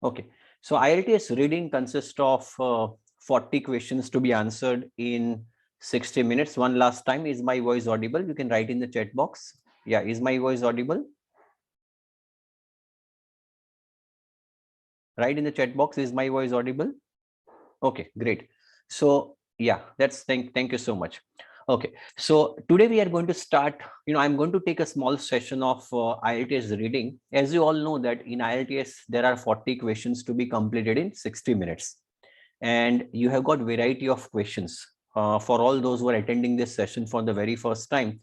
Okay, so IELTS reading consists of 40 questions to be answered in 60 minutes. One last time, is my voice audible? You can write in the chat box. Yeah, is my voice audible? Write in the chat box, is my voice audible? Okay, great. So yeah, thank you so much. Okay, so today we are going to start, I'm going to take a small session of IELTS reading. As you all know that in IELTS, there are 40 questions to be completed in 60 minutes. And you have got variety of questions. For all those who are attending this session for the very first time,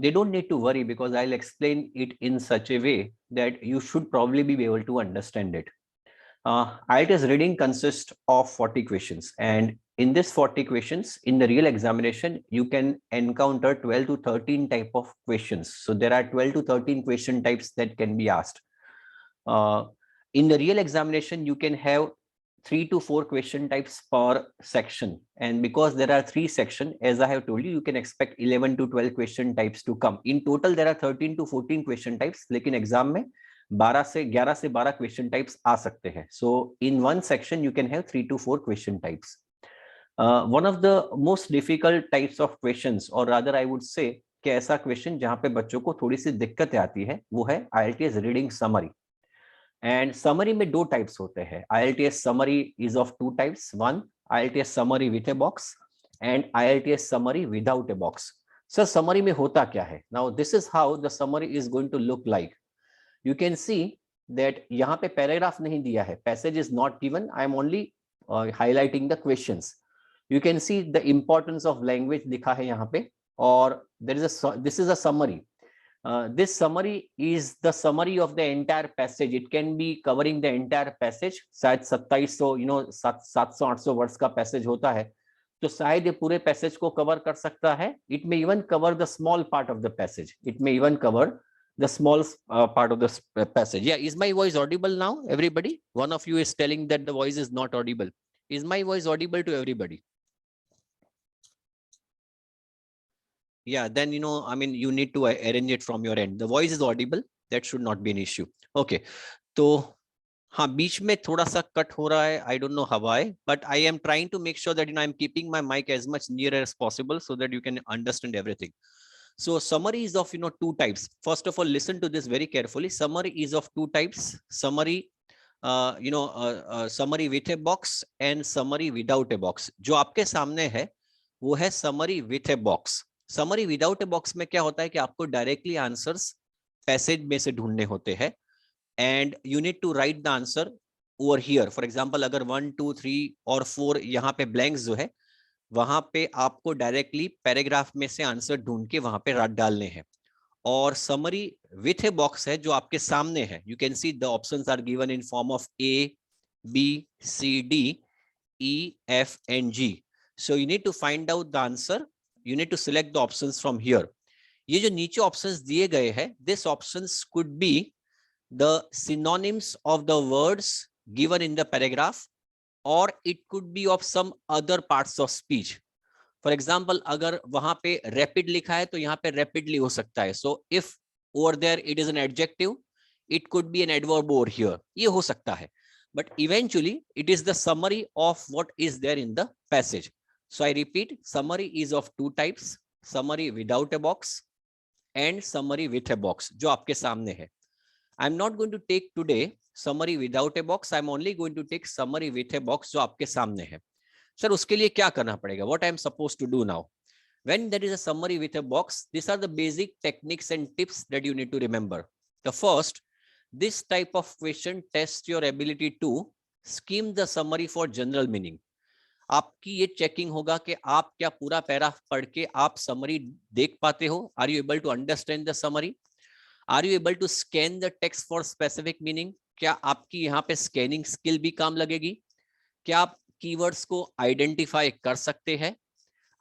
they don't need to worry because I'll explain it in such a way that you should probably be able to understand it. IELTS reading consists of 40 questions, and in this 40 questions, in the real examination, you can encounter 12 to 13 type of questions. So there are 12 to 13 question types that can be asked. In the real examination, you can have 3 to 4 question types per section, and because there are 3 sections, as I have told you, you can expect 11 to 12 question types to come. In total, there are 13 to 14 question types, लेकिन exam में 11 से 12 question types आ सकते हैं. So in one section you can have 3 to 4 question types. One of the most difficult types of questions, और rather I would say कि ऐसा question जहां पे बच्चों को थोड़ी सी दिक्कतें आती है, वो है IELTS reading summary. And summary में 2 टाइप्स होते हैं. IELTS summary is of 2 types. One, IELTS summary with a box and IELTS summary without a box. Sir summary में होता क्या है? Now this is how the summary is going to look like. You can see that यहाँ पे paragraph नहीं दिया है, passage is not given. I am only highlighting the questions. You can see the importance of language लिखा है यहाँ पे, और this is a summary. This summary is the summary of the entire passage. It can be covering the entire passage. शायद 2700 700-800 words का passage होता है, तो शायद ये पूरे पैसेज को कवर कर सकता है. It may even cover the small part of the passage. It may even cover the small part of the passage. Yeah, is my voice audible now, everybody? One of you is telling that the voice is not audible. Is my voice audible to everybody? Yeah, then I mean, you need to arrange it from your end. The voice is audible, that should not be an issue. Okay, तो हाँ, बीच में थोड़ा सा cut हो रहा है. I don't know how why, but I am trying to make sure that I'm keeping my mic as much near as possible so that you can understand everything. So summary is of 2 types. First of all, listen to this very carefully. Summary is of 2 types. Summary summary with a box and summary without a box. जो आपके सामने है वो है summary with a box. Summary without a box में क्या होता है कि आपको directly answers passage में से ढूंढने होते हैं, and you need to write the answer over here. For example, अगर 1, 2, 3 और 4 यहाँ पे blanks जो है, वहां पे आपको डायरेक्टली पैराग्राफ में से आंसर ढूंढ के वहां पे डालने हैं. और समरी विथ ए बॉक्स है जो आपके सामने है. You can see the options are given in form of A, B, C, D, E, F and G. So you need to find out the answer. You need to select the options from here. ये जो नीचे options दिए गए हैं, this options could be the synonyms of the words given in the paragraph, or it could be of some other parts of speech. For example, अगर वहां पे rapid लिखा है तो यहाँ पे rapidly हो सकता है. So if over there it is an adjective, it could be an adverb over here. ये हो सकता है. But eventually it is the summary of what is there in the passage. So I repeat, summary is of 2 types: summary without a box and summary with a box, जो आपके सामने है. I'm not going to take today summary without a box. I'm only going to take summary with a box, जो आपके सामने है. Sir उसके लिए क्या करना पड़ेगा? What I am supposed to do now? When there is a summary with a box, these are the basic techniques and tips that you need to remember. The first, this type of question tests your ability to skim the summary for general meaning. आपकी ये checking होगा कि आप क्या पूरा paragraph पढ़ के आप समरी देख पाते हो. Are you able to understand the summary? Are you able to scan the text for specific meaning? क्या आपकी यहाँ पे स्कैनिंग स्किल भी काम लगेगी? क्या आप कीवर्ड्स को आइडेंटिफाई कर सकते हैं?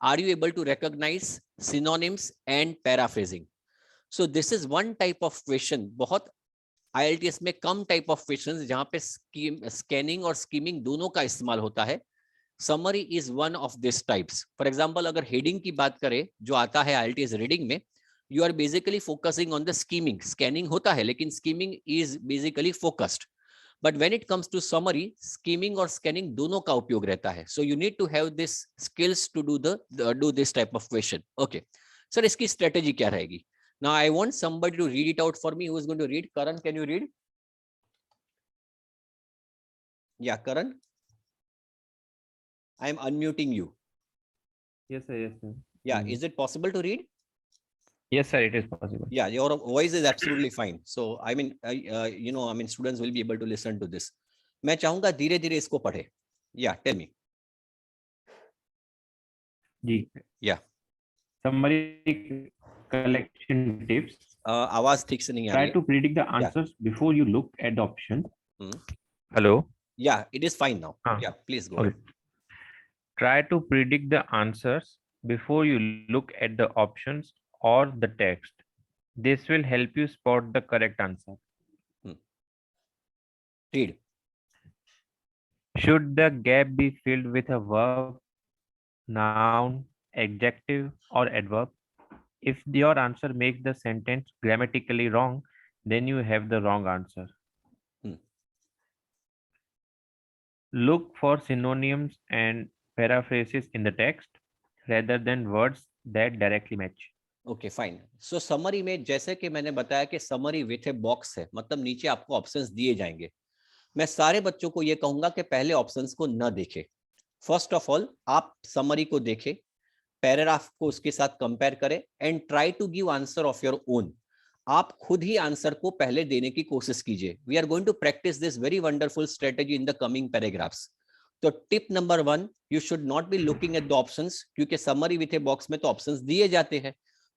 Are you able to recognize synonyms and paraphrasing? So this is one type of question. बहुत IELTS में कम टाइप ऑफ क्वेश्चंस जहां पे स्कैनिंग और स्कीमिंग दोनों का इस्तेमाल होता है. Summary is one of this types. For example, अगर हेडिंग की बात करें जो आता है IELTS रीडिंग में, you are basically focusing on the scheming. Scanning होता है लेकिन scheming is basically focused. But when it comes to summary, skimming और स्कैनिंग दोनों का उपयोग रहता है. So you need to have this skills to do this type of question. Okay sir, इसकी स्ट्रेटेजी क्या रहेगी? Now I want somebody to read it out for me. Who is going to read? Karan, can you read? Yeah, Karan, I am unmuting you. Yes, sir. Yes, sir. Yeah, is it possible to read? Yes, sir. It is possible. Yeah, your voice is absolutely fine. So I mean, students will be able to listen to this. मैं चाहूंगा धीरे धीरे इसको पढ़े. Yeah, tell me. जी. Yeah. Summary collection tips. आवाज ठीक से नहीं आ रही Try है. to predict the answers before you look at the option. Hello. Yeah, it is fine now. Yeah, please go ahead. Try to predict the answers before you look at the options or the text. This will help you spot the correct answer. Read. Should the gap be filled with a verb, noun, adjective, or adverb? If your answer makes the sentence grammatically wrong, then you have the wrong answer. Look for synonyms and paraphrases in the text rather than words that directly match. Okay, fine. So summary में जैसे कि मैंने बताया कि summary with a box है, मतलब नीचे आपको ऑप्शंस दिए जाएंगे. मैं सारे बच्चों को ये कहूंगा कि पहले ऑप्शंस को न देखें. फर्स्ट ऑफ ऑल आप समरी को देखें, पैराग्राफ को उसके साथ कंपेयर करें and try to give answer of your own. आप खुद ही आंसर को पहले देने की कोशिश कीजिए. We are going to practice this very wonderful strategy in the coming paragraphs. तो tip number 1, you should not be looking at the options, क्योंकि समरी विथ ए बॉक्स में तो ऑप्शंस दिए जाते हैं.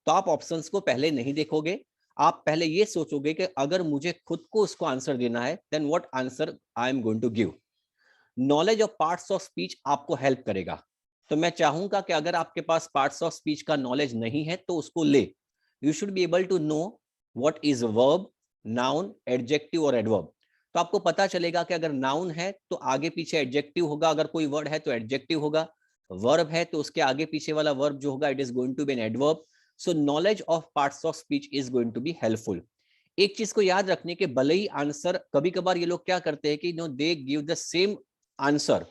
तो आप ऑप्शंस को पहले नहीं देखोगे. आप पहले ये सोचोगे कि अगर मुझे खुद को उसको आंसर देना है, then what answer I am going to give. Knowledge of parts of speech आपको हेल्प करेगा. तो मैं चाहूंगा कि अगर आपके पास पार्ट्स ऑफ स्पीच का नॉलेज नहीं है तो उसको ले. You should be able to know what is verb, noun, adjective और एडवर्ब. तो आपको पता चलेगा कि अगर नाउन है तो आगे पीछे एडजेक्टिव होगा, अगर कोई वर्ड है तो एडजेक्टिव होगा, वर्ब है तो उसके आगे पीछे वाला वर्ब जो होगा it is going to be an adverb. So knowledge of parts of speech is going to be helpful. एक चीज को याद रखने के भले ही आंसर, कभी कभार ये लोग क्या करते हैं कि no they give the same answer,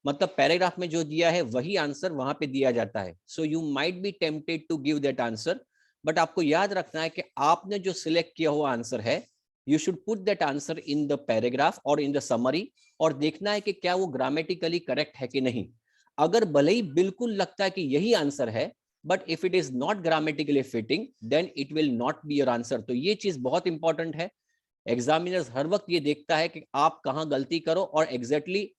मतलब पैराग्राफ में जो दिया है वही आंसर वहां पे दिया जाता है. So you might be tempted to give that answer, but आपको याद रखना है कि आपने जो सिलेक्ट किया हुआ आंसर है, you should put that answer in the paragraph और इन द समरी, और देखना है कि क्या वो ग्रामेटिकली करेक्ट है कि नहीं. अगर भले ही बिल्कुल लगता है कि यही आंसर है, but if it is not grammatically fitting, then it will not be your answer. तो ये चीज बहुत इंपॉर्टेंट है. एग्जामिनर्स हर वक्त ये देखता है कि आप कहां गलती करो और एग्जैक्टली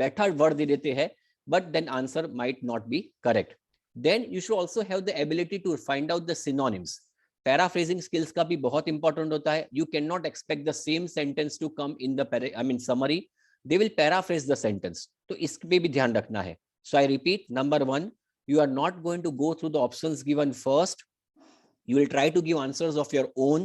बैठा वर्ड दे देते हैं, but then answer might not be correct. Then you should also have the ability to find out the synonyms. Paraphrasing skills का भी बहुत इंपॉर्टेंट होता है. You can not expect the same sentence to come in the summary. They will paraphrase the sentence. तो इस पे भी ध्यान रखना है. So I repeat, number 1, you are not going to go through the options given first. You will try to give answers of your own.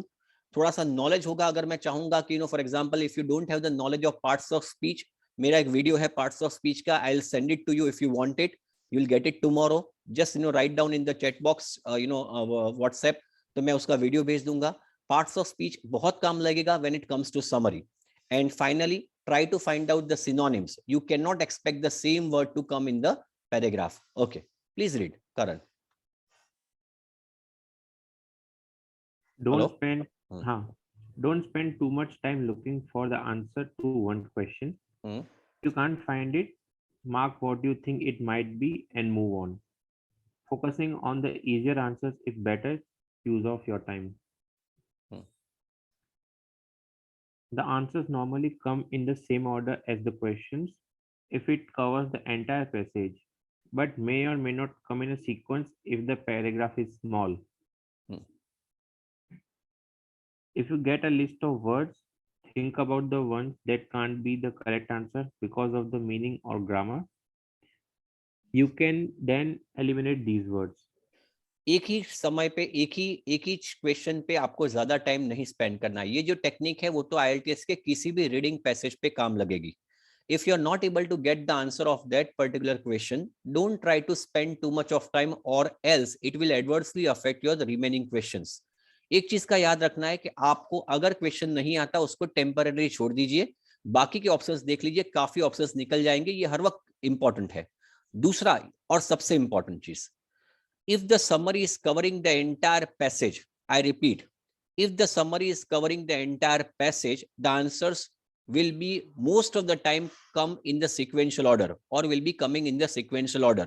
थोड़ा सा knowledge होगा. अगर मैं चाहूंगा कि for example if you don't have the knowledge of parts of speech, मेरा एक video है पार्ट्स ऑफ स्पीच का, I will send it to you. If you want it, you will get it tomorrow. Just write down in the chat box WhatsApp, तो मैं उसका video भेज दूंगा. Parts of speech बहुत काम लगेगा when it comes to summary. And finally try to find out the synonyms. You cannot expect the same word to come in the paragraph. Okay, please read, Karan. Don't spend too much time looking for the answer to one question. If you can't find it, mark what you think it might be and move on. Focusing on the easier answers is better use of your time. The answers normally come in the same order as the questions if it covers the entire passage, but may or may not come in a sequence if the paragraph is small. If you get a list of words, think about the ones that can't be the correct answer because of the meaning or grammar. You can then eliminate these words. एक ही समय पे एक ही question पे आपको ज्यादा time नहीं spend करना. ये जो टेक्निक है वो तो IELTS के किसी भी रीडिंग पैसेज पे काम लगेगी. If you are not able to get the answer of that particular question, don't try to spend too much of time, or else it will adversely affect your remaining questions. एक चीज का याद रखना है कि आपको अगर क्वेश्चन नहीं आता उसको टेम्पररी छोड़ दीजिए. बाकी के ऑप्शंस देख लीजिए, काफी ऑप्शंस निकल जाएंगे, ये हर वक्त इंपॉर्टेंट है। दूसरा और सबसे इंपॉर्टेंट चीज, if the summary is covering the entire passage, I repeat, if the summary is covering the entire passage, the answers will be most of the time come in the sequential order or will be coming in the sequential order.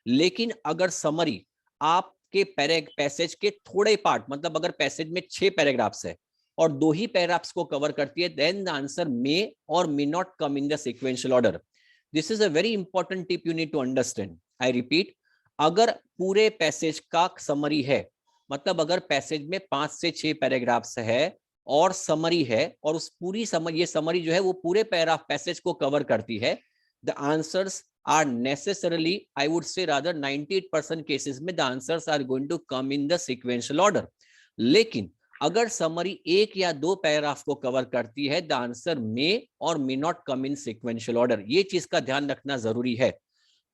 लेकिन अगर summary आपके passage के थोड़े part, मतलब अगर passage में 6 paragraphs है और 2 ही पैराग्राफ्स को कवर करती है, then the answer may or may not come in the sequential order. This is a very important tip you need to understand. I repeat, अगर पूरे पैसेज का समरी है, मतलब अगर पैसेज में 5 से 6 पैराग्राफ्स है और समरी है, और उस पूरी समरी, ये समरी जो है वो पूरे पैराग्राफ पैसेज को कवर करती है, the answers are necessarily, I would say rather 98% cases में the answers are going to come in the sequential order. लेकिन अगर समरी 1 या 2 पैराग्राफ को कवर करती है, द आंसर मे और may not come in sequential order. ये चीज का ध्यान रखना जरूरी है।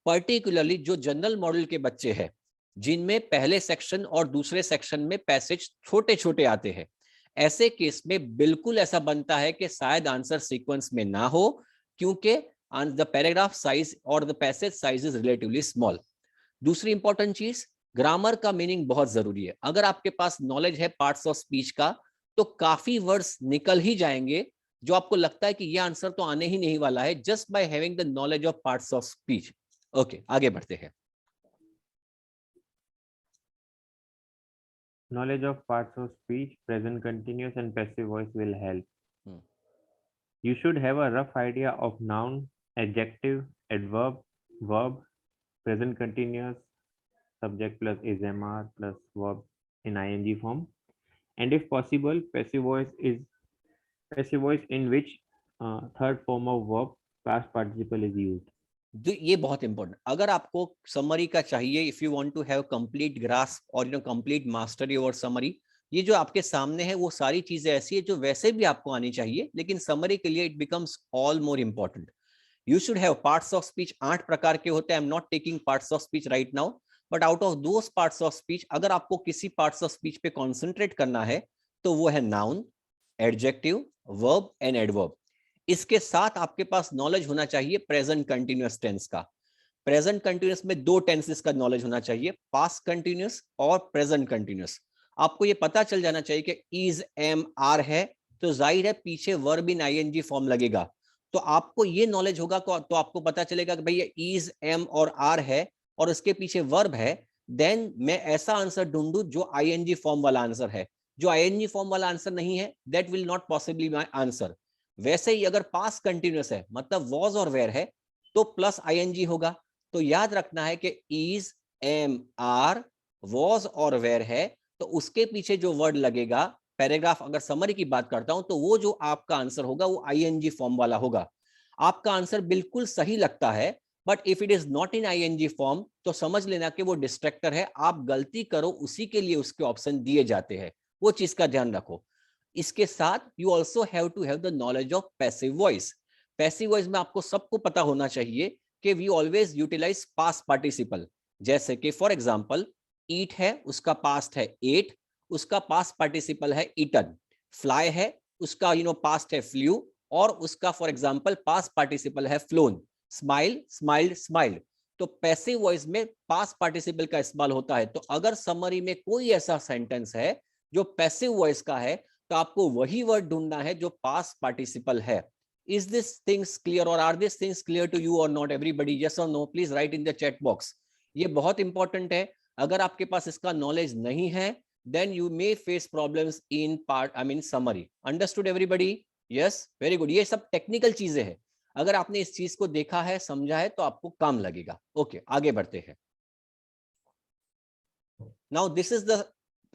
पर्टिकुलरली जो जनरल मॉडल के बच्चे हैं, जिनमें पहले सेक्शन और दूसरे सेक्शन में पैसेज छोटे छोटे आते हैं, ऐसे केस में बिल्कुल ऐसा बनता है कि शायद आंसर सीक्वेंस में ना हो, क्योंकि द पैराग्राफ साइज और the passage size is relatively small. दूसरी इंपॉर्टेंट चीज, ग्रामर का मीनिंग बहुत जरूरी है। अगर आपके पास नॉलेज है पार्ट्स ऑफ स्पीच का, तो काफी वर्ड्स निकल ही जाएंगे जो आपको लगता है कि ये आंसर तो आने ही नहीं वाला है, just by having the knowledge of parts of speech. Okay, आगे बढ़ते हैं। Knowledge of parts of speech, present continuous and passive voice will help. You should have a rough idea of noun, adjective, adverb, verb, present continuous, subject plus is-am-are plus verb in ing form, and if possible, passive voice in which third form of verb, past participle is used. ये बहुत important. अगर आपको summary का चाहिए, if you want to have complete grasp और complete mastery over summary, ये जो आपके सामने है वो सारी चीजें ऐसी है जो वैसे भी आपको आनी चाहिए, लेकिन समरी के लिए it becomes all more important. You should have parts of speech. 8 प्रकार के होते हैं। I am not taking parts of speech right now, but out of those parts of speech, अगर आपको किसी पार्ट्स ऑफ स्पीच पे कॉन्सेंट्रेट करना है, तो वो है noun, adjective, verb and adverb. इसके साथ आपके पास नॉलेज होना चाहिए प्रेजेंट कंटिन्यूअस टेंस का। प्रेजेंट कंटिन्यूअस में 2 टेंसेस का नॉलेज होना चाहिए, पास्ट कंटिन्यूअस और प्रेजेंट कंटिन्यूअस। आपको ये पता चल जाना चाहिए कि इज, एम, आर है, तो जाहिर है पीछे वर्ब इन आईएनजी फॉर्म लगेगा। तो आपको ये नॉलेज होगा तो आपको पता चलेगा कि भाई ये इज, एम और आर है और उसके पीछे वर्ब है, देन मैं ऐसा आंसर ढूंढूं जो आईएनजी फॉर्म वाला आंसर है। जो आईएनजी फॉर्म वाला आंसर नहीं है, that will not possibly my answer. वैसे ही अगर पास्ट कंटिन्यूअस है, मतलब वॉज और वेयर है, तो प्लस आईएनजी होगा। तो याद रखना है कि इज, एम, आर, वॉज और वेयर है, तो उसके पीछे जो वर्ड लगेगा, पैराग्राफ अगर समरी की बात करता हूं, तो वो जो आपका आंसर होगा वो आईएनजी फॉर्म वाला होगा। आपका आंसर बिल्कुल सही लगता है, but if it is not in ING form, तो समझ लेना कि वो डिस्ट्रैक्टर है। आप गलती करो, उसी के लिए उसके ऑप्शन दिए जाते हैं, वो चीज का ध्यान रखो। इसके साथ you also have to have the knowledge of passive voice. Passive voice में आपको सबको पता होना चाहिए कि we always utilize past participle. जैसे कि फॉर एग्जांपल, ईट है, उसका पास्ट है एट, उसका पास्ट पार्टिसिपल है ईटन। फ्लाई है, उसका पास्ट है फ्ल्यू, और उसका फॉर एग्जांपल पास्ट पार्टिसिपल है फ्लोन। Smile, smiled, smiled. तो पैसिव वॉइस में पास्ट पार्टिसिपल का इस्तेमाल होता है। तो अगर समरी में कोई ऐसा सेंटेंस है जो पैसिव वॉइस का है, तो आपको वही वर्ड ढूंढना है जो पास्ट पार्टिसिपल है। Is this things clear or are these things clear to you or not everybody? Yes or no? Please write in the chat box. ये बहुत इंपॉर्टेंट है। अगर आपके पास इसका नॉलेज नहीं है, then you may face problems in summary. Understood everybody? Yes, very good. ये सब टेक्निकल चीजें हैं। अगर आपने इस चीज को देखा है, समझा है, तो आपको काम लगेगा। ओके, आगे बढ़ते हैं। Now this is the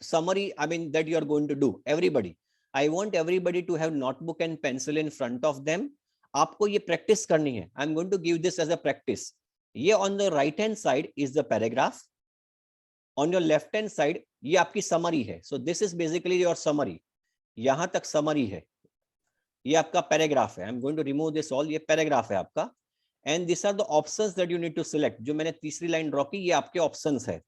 summary that you are going to do. Everybody, I want everybody to have notebook and pencil in front of them. आपको ये प्रैक्टिस करनी है। I'm going to give this as a practice. ये on the right hand side is the paragraph. On your left hand side ये आपकी summary है. So this is basically your summary. यहां तक summary है, ये आपका paragraph है। I'm going to remove this all. ये paragraph है आपका। And these are the options that you need to select. जो मैंने तीसरी लाइन ड्रॉ की, ये आपके ऑप्शंस है।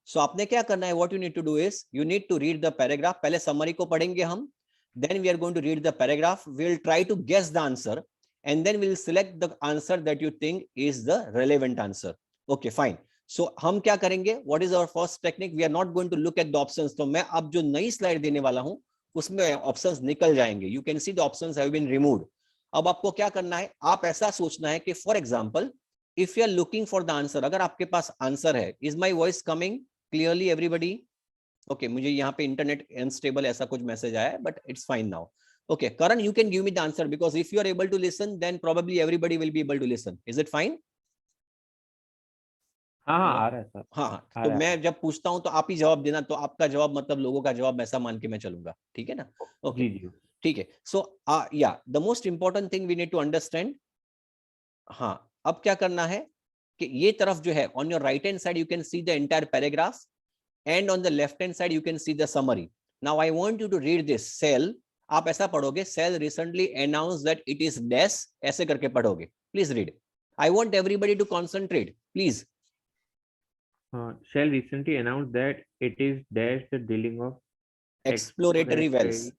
सो आपने क्या करना है, what you need to do is you need to read the paragraph. पहले समरी को पढ़ेंगे हम, Then we are going to read the paragraph. We'll try to guess the answer, and then we'll select the answer that you think is the relevant answer. Okay, fine. So हम क्या करेंगे? What is our first technique? We are not going to look at the options. तो मैं अब जो नई slide देने वाला हूं उसमें ऑप्शंस निकल जाएंगे. You can see the options have been removed. अब आपको क्या करना है? आप ऐसा सोचना है कि for example if you are looking for the answer, अगर आपके पास आंसर है, is my voice coming clearly everybody? Okay, मुझे यहाँ पे इंटरनेट अनस्टेबल ऐसा कुछ मैसेज आया है, but it's fine now. Okay Karan, you can give me the answer because if you are able to listen then probably everybody will be able to listen. Is it fine? हाँ हाँ आ रहा है sir. हाँ, तो मैं जब पूछता हूं तो आप ही जवाब देना, तो आपका जवाब मतलब लोगों का जवाब ऐसा मान के मैं चलूंगा, ठीक है ना? ओके जी. ठीक है. सो या the most important thing we need to understand. हाँ, अब क्या करना है कि ये तरफ जो है, on your right hand side you can see the entire paragraph and on the left hand side you can see the summary. Now I want you to read this. Cell, आप ऐसा पढ़ोगे, Cell recently announced that it is dash, ऐसे करके पढ़ोगे. Please read. I want everybody to concentrate, please. Shell recently announced that it is dash the drilling of exploratory wells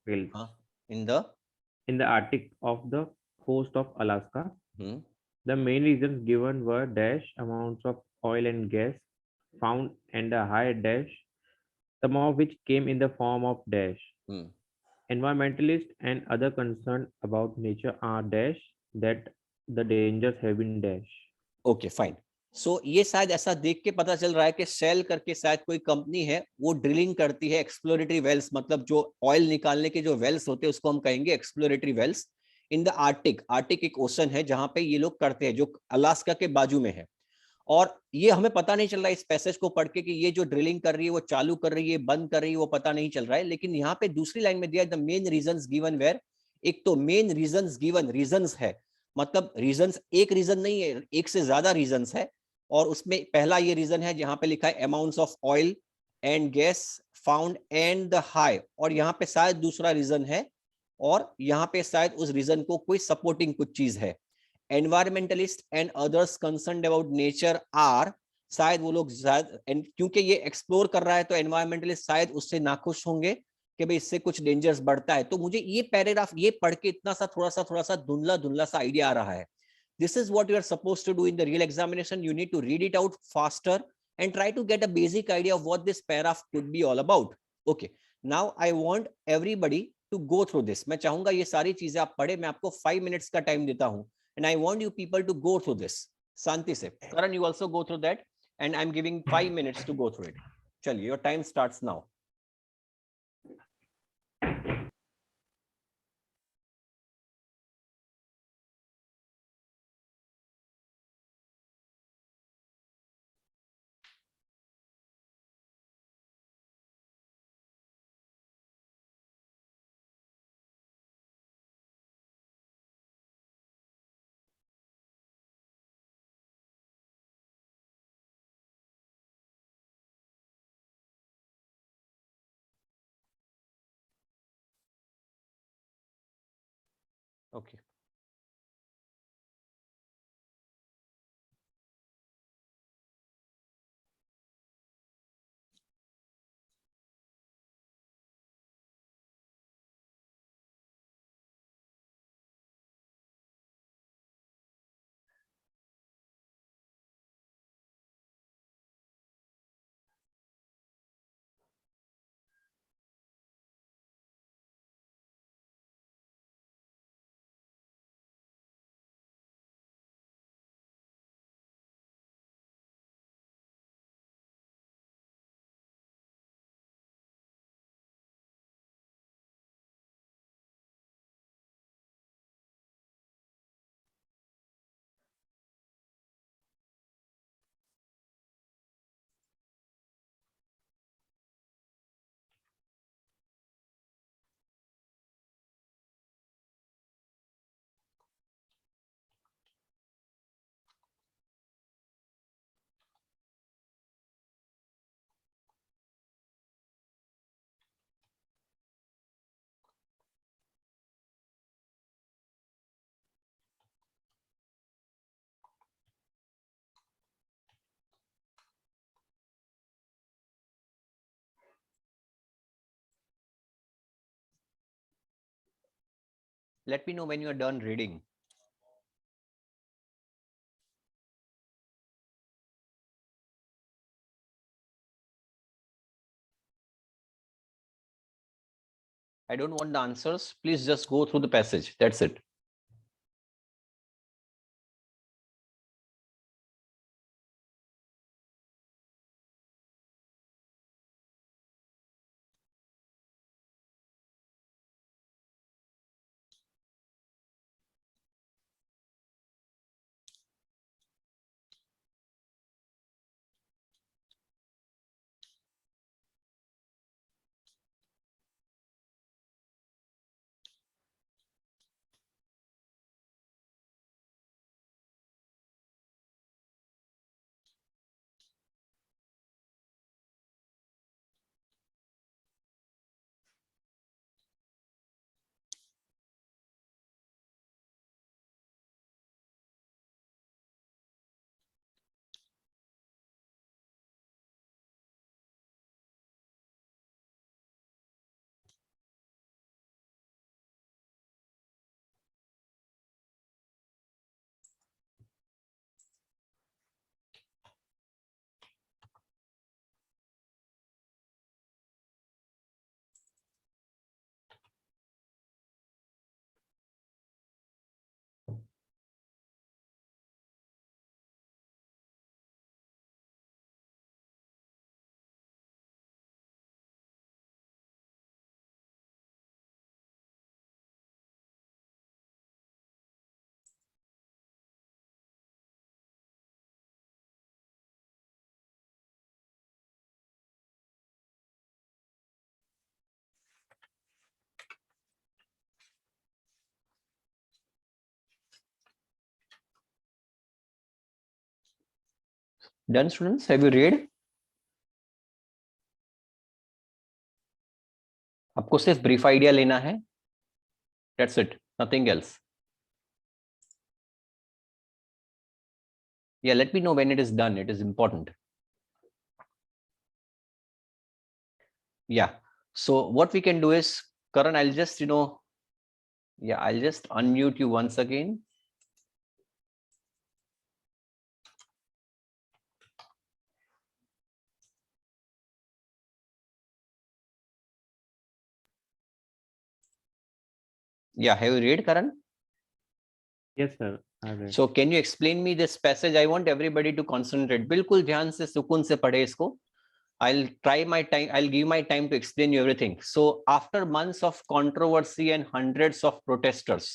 in the Arctic of the coast of Alaska. Hmm. The main reasons given were dash amounts of oil and gas found and a high dash, some of which came in the form of dash. Environmentalists and other concerned about nature are dash that the dangers have been dash. Okay, fine. So ये शायद ऐसा देख के पता चल रहा है कि शेल करके शायद कोई कंपनी है, वो ड्रिलिंग करती है एक्सप्लोरेटरी वेल्स, मतलब जो ऑयल निकालने के जो वेल्स होते हैं उसको हम कहेंगे exploratory wells in the Arctic. Arctic एक ओशन है जहां पे ये लोग करते हैं, जो अलास्का के बाजू में है. और ये हमें पता नहीं चल रहा है इस पैसेज को पढ़ के कि ये जो ड्रिलिंग कर रही है वो चालू कर रही है, बंद कर रही है, वो पता नहीं चल रहा है. लेकिन यहाँ पे दूसरी लाइन में दिया the main reasons given were. एक तो मेन रीजंस गिवन, रीजंस है मतलब रीजंस एक रीजन नहीं है, एक से ज्यादा रीजंस है. और उसमें पहला ये रीजन है जहां पे लिखा है amounts of oil and gas found and the high, और यहाँ पे शायद दूसरा रीजन है, और यहाँ पे शायद उस रीजन को कोई सपोर्टिंग कुछ चीज है. Environmentalist and others concerned about nature are, शायद वो लोग शायद क्योंकि ये एक्सप्लोर कर रहा है तो एनवायरमेंटलिस्ट शायद उससे नाखुश होंगे कि भाई इससे कुछ डेंजर्स बढ़ता है. तो मुझे ये पैराग्राफ ये पढ़ के इतना सा थोड़ा सा धुंधला धुंधला सा आइडिया आ रहा है. This is what you are supposed to do in the real examination. You need to read it out faster and try to get a basic idea of what this paragraph could be all about. Okay, now I want everybody to go through this. मैं चाहूंगा ये सारी चीजें आप पढ़े. मैं आपको 5 minutes का टाइम देता हूं and I want you people to go through this. शांति से. Karan, you also go through that and I'm giving 5 minutes to go through it. चलिए, your time starts now. Okay. Let me know when you are done reading. I don't want the answers. Please just go through the passage. That's it. Done, students? Have you read? आपको सिर्फ brief idea लेना है. That's it. Nothing else. Yeah, let me know when it is done. It is important. Yeah. So what we can do is, Karan, I'll just, yeah, I'll just unmute you once again. Yeah, have you read, Karan? Yes, sir. I read. So can you explain me this passage? I want everybody to concentrate. बिल्कुल ध्यान से सुकून से पढ़े इसको. I'll try my time. I'll give my time to explain you everything. So after months of controversy and hundreds of protesters,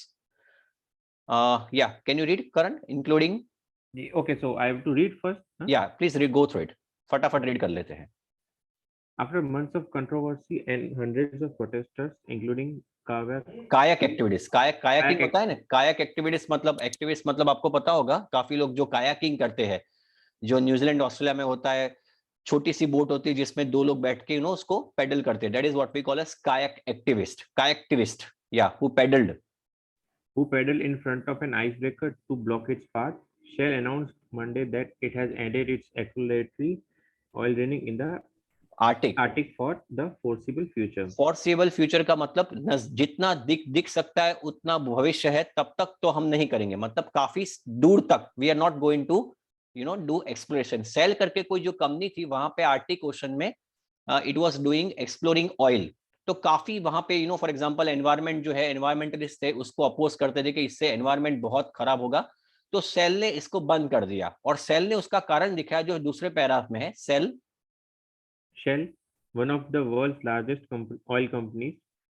yeah, can you read, Karan, including? Okay, so I have to read first. Huh? Yeah, please read. Go through it. फटाफट read कर लेते हैं. After months of controversy and hundreds of protesters, including kayak activities, kayaking होता है ना. कायक activities मतलब, activist मतलब आपको पता होगा, काफी लोग जो कायाकिंग करते हैं, जो न्यूजीलैंड ऑस्ट्रेलिया में होता है, छोटी सी बोट होती है जिसमें दो लोग बैठ के उसको पेडल करते हैं. That is what we call as kayak activist. Kayaktivist, या who paddled in front of an icebreaker to block its path. Shell announced Monday that it has ended its exploratory oil drilling in the Arctic for the foreseeable future. foreseeable future का मतलब जितना दिख सकता है उतना भविष्य है, तब तक तो हम नहीं करेंगे. मतलब काफी दूर तक we are not going to do exploration. Shell करके कोई जो कंपनी थी वहां पे आर्टिक ओशन में it was doing exploring oil. तो काफी वहां पे फॉर एग्जांपल एनवायरमेंट जो है, एनवायरमेंटलिस्ट थे, उसको अपोज करते थे कि इससे एनवायरमेंट बहुत खराब होगा. तो सेल ने इसको बंद कर दिया, और सेल ने उसका कारण दिखाया जो दूसरे पैराग्राफ में है. Shell, one of the world's largest oil companies,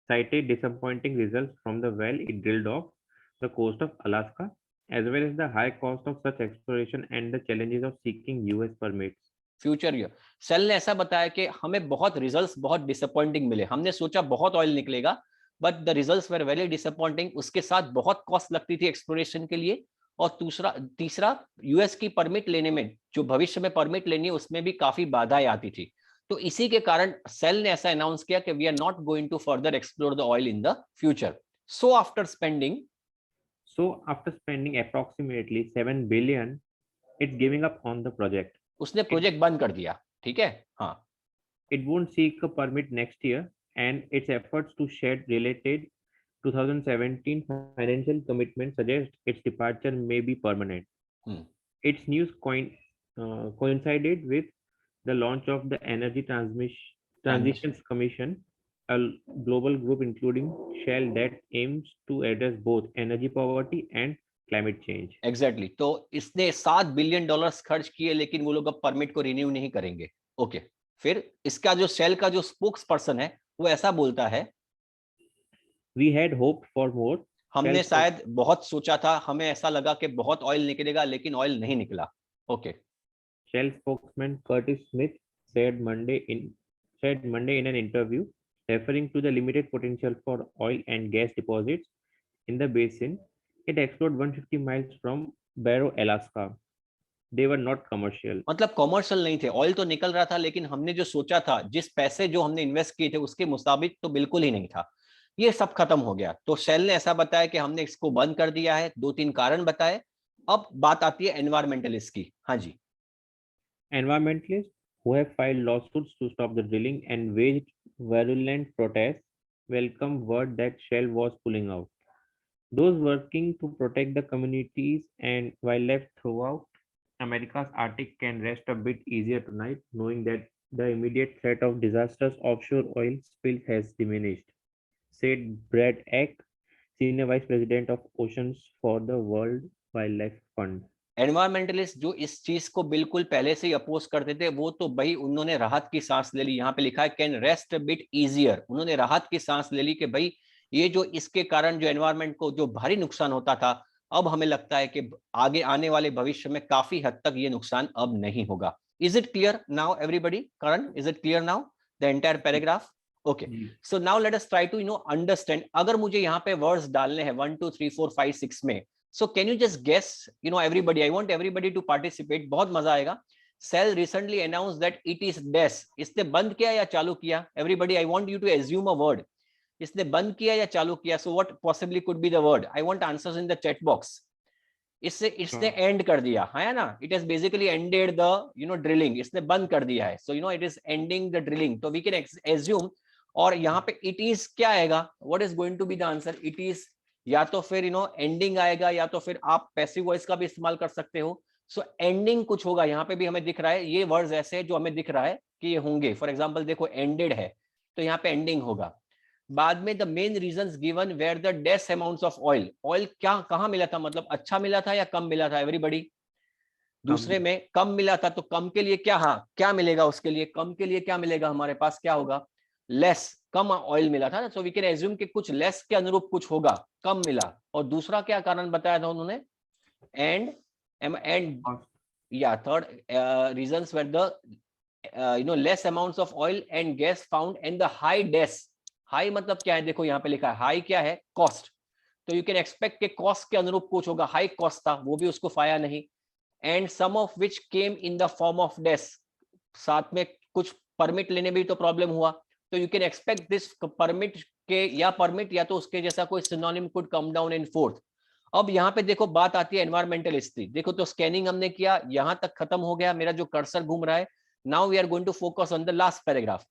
cited disappointing results from the well it drilled off the coast of Alaska, as well as the high cost of such exploration and the challenges of seeking US permits. Future year. Shell ने ऐसा बताया कि हमें बहुत results बहुत disappointing मिले. हमने सोचा बहुत ऑयल निकलेगा, but the results were very disappointing. उसके साथ बहुत कॉस्ट लगती थी एक्सप्लोरेशन के लिए, और तीसरा यूएस की परमिट लेने में, जो भविष्य में परमिट लेनी है, उसमें भी काफी बाधाएं आती थी. तो इसी के कारण सेल ने ऐसा अनाउंस किया कि we are not going to further explore the oil in the future. So after spending approximately $7 billion, it's giving up on the project. उसने प्रोजेक्ट बंद कर दिया. ठीक है. हाँ. It won't seek a permit next year, and its efforts to shed related 2017 financial commitment suggests its departure may be permanent. Its news coincided with the launch of the Energy Transitions Commission, a global group including Shell that aims to address both energy poverty and climate change. Exactly. तो इसने $7 billion खर्च किए, लेकिन वो लोग अब permit को renew नहीं करेंगे. ओके. फिर इसका जो शेल का जो स्पोक्स पर्सन है वो ऐसा बोलता है, We had hoped for more. हमने शायद बहुत सोचा था, हमें ऐसा लगा कि बहुत ऑयल निकलेगा, लेकिन ऑयल नहीं निकला. Okay. Shell spokesman Curtis Smith said Monday in an interview, referring to the limited potential for oil and gas deposits in the basin. It explored 150 miles from Barrow, Alaska. They were not commercial. मतलब commercial नहीं थे. Oil तो निकल रहा था, लेकिन हमने जो सोचा था, जिस पैसे जो हमने इन्वेस्ट किए थे उसके मुताबिक तो बिल्कुल ही नहीं था. ये सब खत्म हो गया. तो शेल ने ऐसा बताया कि हमने इसको बंद कर दिया है. 2-3 कारण बताए. अब बात आती है एनवायरमेंटलिस्ट की. हाँ जी. Environmentalists who have filed lawsuits to stop the drilling and waged virulent protests welcome word that Shell was pulling out. Those working to protect the communities and wildlife throughout America's Arctic can rest a bit easier tonight, knowing that the immediate threat of disastrous offshore oil spills has diminished, said Brad Eck, Senior Vice President of Oceans for the World Wildlife Fund. Environmentalist जो इस चीज को बिल्कुल पहले से ही oppose करते थे, वो तो भाई उन्होंने राहत की सांस ले ली. यहाँ पे लिखा है कैन रेस्ट बिट इजियर. उन्होंने राहत की सांस ले ली कि भाई ये जो इसके कारण जो एनवायरमेंट को जो भारी नुकसान होता था, अब हमें लगता है कि आगे आने वाले भविष्य में काफी हद तक ये नुकसान अब नहीं होगा. Is it clear now everybody? Karan, is it clear now the entire paragraph? Okay. So now let us try to understand. अगर मुझे यहाँ पे वर्ड्स डालने हैं 1 2 3 4 5 6 में, so can you just guess, everybody, I want everybody to participate. बहुत मजा आएगा. Shell recently announced that it is DES. इसने बंद किया या चालू किया? Everybody, I want you to assume a word. इसने बंद किया या चालू किया? So what possibly could be the word? I want answers in the chat box. इसने end कर दिया है ना. It has basically ended the drilling. इसने बंद कर दिया है. So it is ending the drilling. So we can assume. और यहाँ पे it is क्या आएगा? What is going to be the answer? It is या तो फिर एंडिंग आएगा, या तो फिर आप पैसिव वॉइस का भी इस्तेमाल कर सकते हो. सो एंडिंग कुछ होगा. यहाँ पे भी हमें दिख रहा है ये वर्ड्स ऐसे जो हमें दिख रहा है कि ये होंगे. फॉर एग्जांपल देखो, एंडेड है तो यहाँ पे एंडिंग होगा. बाद में the main reasons given were the डेस अमाउंट्स ऑफ ऑयल. ऑयल क्या कहाँ मिला था, मतलब अच्छा मिला था या कम मिला था? एवरीबॉडी. दूसरे में कम मिला था, तो कम के लिए क्या, हाँ क्या मिलेगा उसके लिए? कम के लिए क्या मिलेगा हमारे पास? क्या होगा? लेस. कम ऑयल मिला था ना, सो वी कैन एज्यूम कि कुछ लेस के अनुरूप कुछ होगा, कम मिला. और दूसरा क्या कारण बताया था उन्होंने? एंड या third reasons were the less amounts of oil and gas found and the high डेस. हाई मतलब क्या है? देखो यहाँ पे लिखा है हाई क्या है? कॉस्ट. तो यू कैन एक्सपेक्ट के कॉस्ट के अनुरूप कुछ होगा. हाई कॉस्ट था, वो भी उसको फाया नहीं. And some of which came in the form of dash. साथ में कुछ परमिट लेने भी तो प्रॉब्लम हुआ. तो you can expect this permit के, या परमिट या तो उसके जैसा कोई synonym could come down in fourth. अब यहाँ पे देखो बात आती है एनवायरमेंटलिस्ट की. देखो तो स्कैनिंग हमने किया, यहां तक खत्म हो गया, मेरा जो कर्सर घूम रहा है. Now we are going to focus on the last paragraph.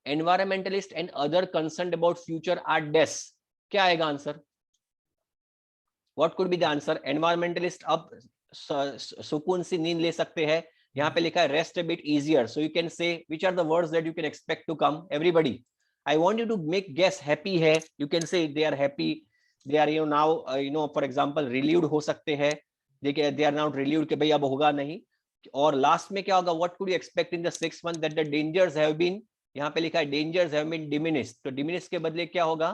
Environmentalist and other concerned about future are dash. क्या आएगा answer? What could be the answer? Environmentalist अब सुकून सी नींद ले सकते हैं. यहाँ पे लिखा है rest a bit easier. So you can say which are the words that you can expect to come. Everybody, I want you to make guess. Happy है, you can say they are happy. They are now for example relieved हो सकते हैं. देखिए दे are now relieved कि भाई अब होगा नहीं. और लास्ट में क्या होगा? What could you expect in the 6 month that the dangers have been. यहाँ पे लिखा है डेंजर्स हैव बीन डिमिनिश्ड. तो डिमिनिश के बदले क्या होगा?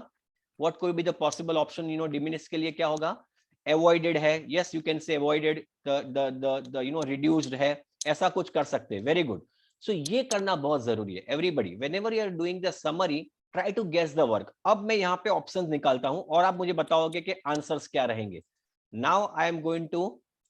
What could be the possible option? Diminish के लिए क्या होगा? अवॉइडेड है. Yes, you can say avoided. The reduced है. ऐसा कुछ कर सकते हैं. Very good. सो ये करना बहुत जरूरी है. Everybody, whenever you are doing the summary, try to guess the work. अब मैं यहाँ पे ऑप्शंस निकालता हूं और आप मुझे बताओगे कि आंसर्स क्या रहेंगे. Now I am going to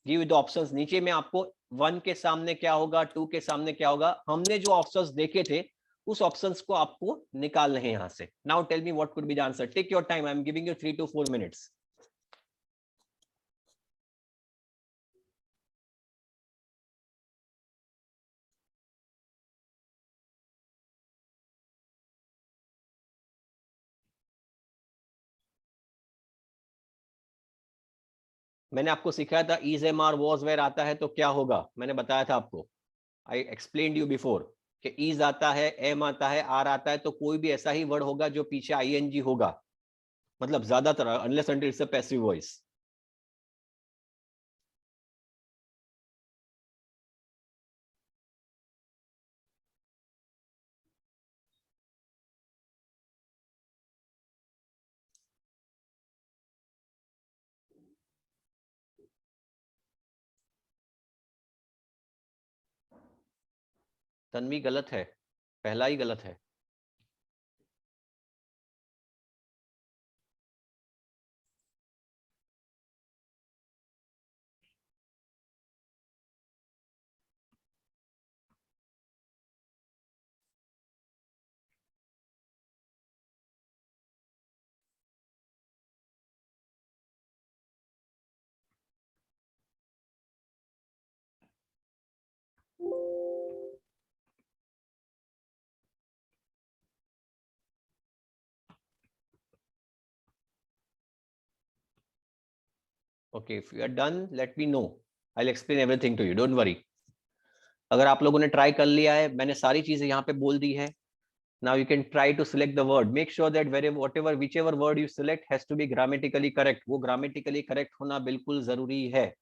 give the options. नीचे में आपको 1 के सामने क्या होगा, 2 के सामने क्या होगा, हमने जो ऑप्शंस देखे थे उस ऑप्शंस को आपको निकालने हैं यहां से. Now tell me what could be the answer. Take your time. I am giving you 3 to 4 minutes. मैंने आपको सिखाया था is am are was were आता है तो क्या होगा, मैंने बताया था आपको, आई एक्सप्लेन्ड यू बिफोर कि इज आता है, एम आता है, आर आता है, तो कोई भी ऐसा ही वर्ड होगा जो पीछे आईएनजी होगा, मतलब ज्यादातर, unless until it's a passive voice. Tanvi गलत है, पहला ही गलत है। Okay, if you are done let me know, I will explain everything to you, don't worry. अगर आप लोगों ने ट्राई कर लिया है, मैंने सारी चीजें यहाँ पे बोल दी है। Now you can try to select the word. Make sure that whichever word you select has to be grammatically correct. वो grammatically correct होना बिल्कुल जरूरी है।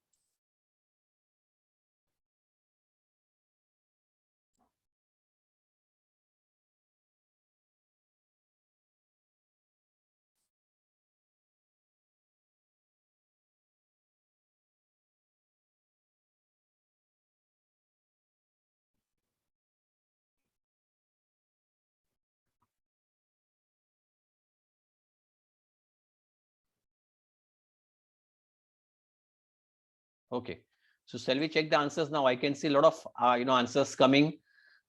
Okay, so shall we check the answers now? I can see a lot of answers coming.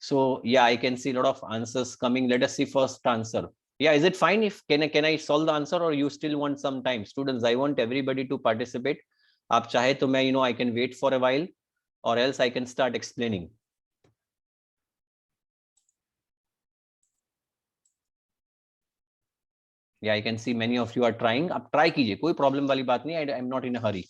So yeah, I can see a lot of answers coming. Let us see first answer. Yeah, is it fine if can I solve the answer, or you still want some time? Students, I want everybody to participate. आप चाहे तो मैं I can wait for a while, or else I can start explaining. Yeah, I can see many of you are trying. आप try कीजिए, कोई problem वाली बात नहीं. I am not in a hurry.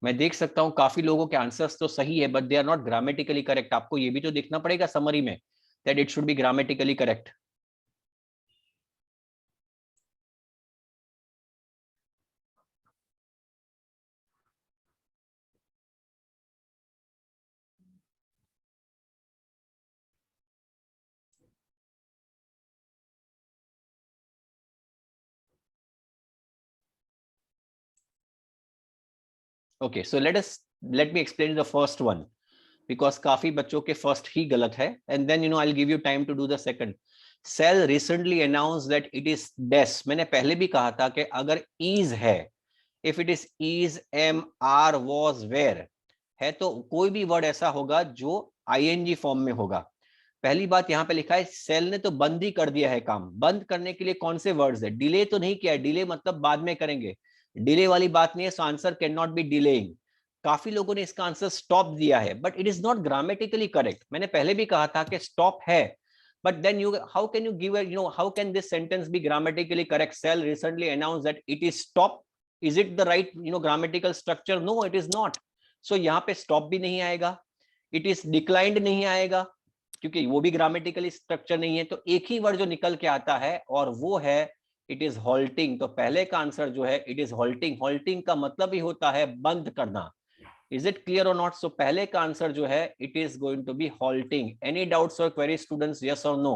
मैं देख सकता हूं काफी लोगों के आंसर्स तो सही है, but they are not grammatically correct. आपको ये भी तो देखना पड़ेगा समरी में that it should be grammatically correct. Okay, so let me explain the first one, because काफी बच्चों के फर्स्ट ही गलत है, and then I will give you time to do the second. Shell recently announce that it is dash. मैंने पहले भी कहा था कि अगर इज है, if it is am are was where है, तो कोई भी वर्ड ऐसा होगा जो आईएनजी फॉर्म में होगा। पहली बात यहाँ पे लिखा है सेल ने तो बंद ही कर दिया है काम। बंद करने के लिए कौन से वर्ड्स है? डिले तो नहीं किया है, डिले मतलब बाद में करेंगे, डिले वाली बात नहीं है। So answer can not be delaying. काफी लोगों ने इसका आंसर स्टॉप दिया है, but it is not grammatically correct. मैंने पहले भी कहा था कि स्टॉप है, but then how can you give how can this sentence be grammatically correct? Cell recently announced that it is stop. Is it the right grammatical structure? No, it is not. So यहाँ पे stop भी नहीं आएगा, it is declined नहीं आएगा, क्योंकि वो भी ग्रामेटिकली स्ट्रक्चर नहीं है। तो एक ही वर्ड जो निकल के आता है और वो है इट इज हॉल्टिंग। तो पहले का आंसर जो है इट इज हॉल्टिंग। हॉल्टिंग का मतलब ही होता है बंद करना। इज इट क्लियर और नॉट? सो पहले का आंसर जो है it is going to be halting. Any doubts और क्वेरी स्टूडेंट्स? यस और नो?